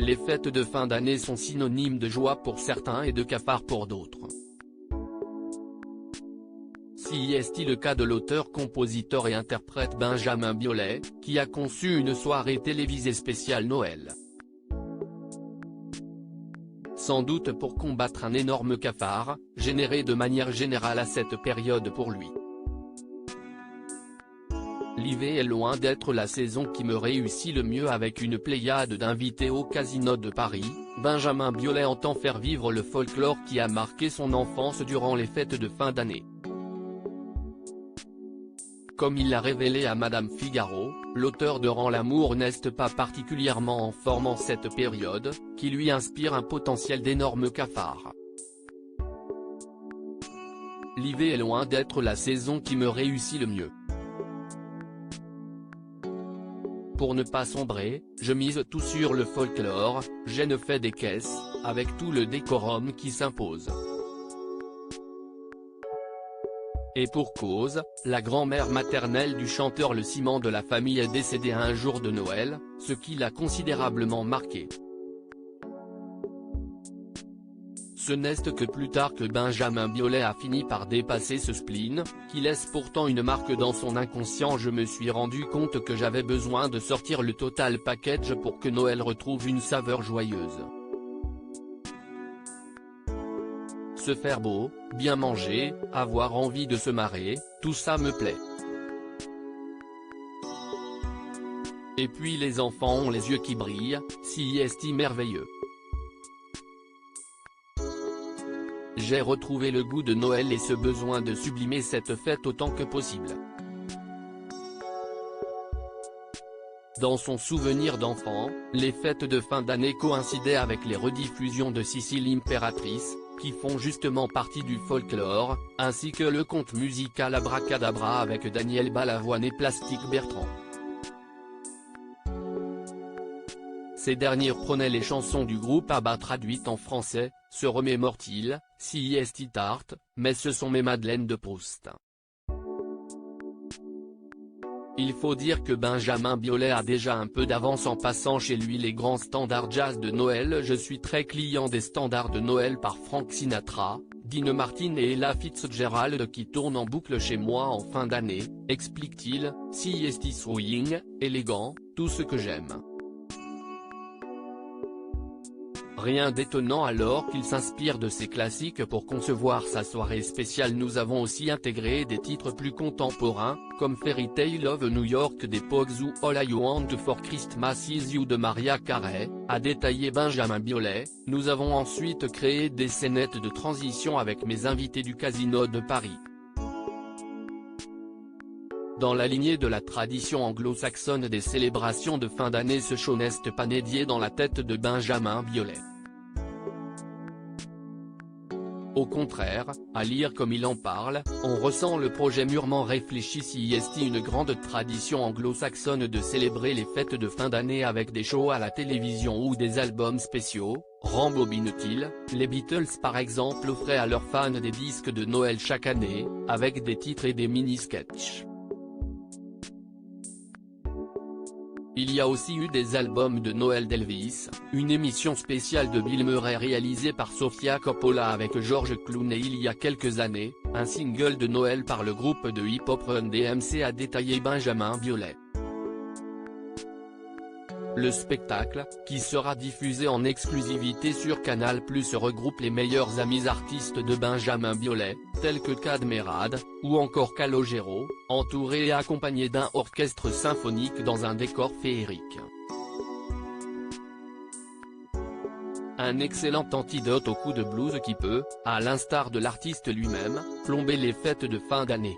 Les fêtes de fin d'année sont synonymes de joie pour certains et de cafard pour d'autres. Si est le cas de l'auteur, compositeur et interprète Benjamin Biolay, qui a conçu une soirée télévisée spéciale Noël. Sans doute pour combattre un énorme cafard, généré de manière générale à cette période pour lui. L'hiver est loin d'être la saison qui me réussit le mieux. Avec une pléiade d'invités au Casino de Paris, Benjamin Biolay entend faire vivre le folklore qui a marqué son enfance durant les fêtes de fin d'année. Comme il l'a révélé à Madame Figaro, l'auteur de Rends l'amour n'est pas particulièrement en forme en cette période, qui lui inspire un potentiel d'énorme cafard. L'hiver est loin d'être la saison qui me réussit le mieux. Pour ne pas sombrer, je mise tout sur le folklore, je ne fais des caisses, avec tout le décorum qui s'impose. Et pour cause, la grand-mère maternelle du chanteur, le ciment de la famille, est décédée un jour de Noël, ce qui l'a considérablement marqué. Ce n'est que plus tard que Benjamin Biolay a fini par dépasser ce spleen, qui laisse pourtant une marque dans son inconscient. Je me suis rendu compte que j'avais besoin de sortir le total package pour que Noël retrouve une saveur joyeuse. Se faire beau, bien manger, avoir envie de se marrer, tout ça me plaît. Et puis les enfants ont les yeux qui brillent, si est merveilleux. J'ai retrouvé le goût de Noël et ce besoin de sublimer cette fête autant que possible. Dans son souvenir d'enfant, les fêtes de fin d'année coïncidaient avec les rediffusions de Sissi l'Impératrice, qui font justement partie du folklore, ainsi que le conte musical Abracadabra avec Daniel Balavoine et Plastique Bertrand. Ces derniers prenaient les chansons du groupe ABBA traduites en français, se remémore-t-il, si est tarte, mais ce sont mes Madeleines de Proust. Il faut dire que Benjamin Biolay a déjà un peu d'avance en passant chez lui les grands standards jazz de Noël. Je suis très client des standards de Noël par Frank Sinatra, Dean Martin et Ella Fitzgerald qui tournent en boucle chez moi en fin d'année, explique-t-il, si est swing, élégant, tout ce que j'aime. Rien d'étonnant alors qu'il s'inspire de ces classiques pour concevoir sa soirée spéciale. Nous avons aussi intégré des titres plus contemporains, comme Fairy Tale of New York des Pogues ou All I Want for Christmas Is You de Mariah Carey, a détaillé Benjamin Biolay. Nous avons ensuite créé des scénettes de transition avec mes invités du Casino de Paris. Dans la lignée de la tradition anglo-saxonne des célébrations de fin d'année, ce show n'est pas dédié dans la tête de Benjamin Biolay. Au contraire, à lire comme il en parle, on ressent le projet mûrement réfléchi. Si est une grande tradition anglo-saxonne de célébrer les fêtes de fin d'année avec des shows à la télévision ou des albums spéciaux, rembobine-t-il, les Beatles par exemple offraient à leurs fans des disques de Noël chaque année, avec des titres et des mini-sketchs. Il y a aussi eu des albums de Noël d'Elvis, une émission spéciale de Bill Murray réalisée par Sofia Coppola avec George Clooney il y a quelques années, un single de Noël par le groupe de hip-hop Run DMC, a détaillé Benjamin Biolay. Le spectacle, qui sera diffusé en exclusivité sur Canal+, regroupe les meilleurs amis artistes de Benjamin Biolay, tels que Kad Merad, ou encore Calogero, entouré et accompagné d'un orchestre symphonique dans un décor féerique. Un excellent antidote au coup de blues qui peut, à l'instar de l'artiste lui-même, plomber les fêtes de fin d'année.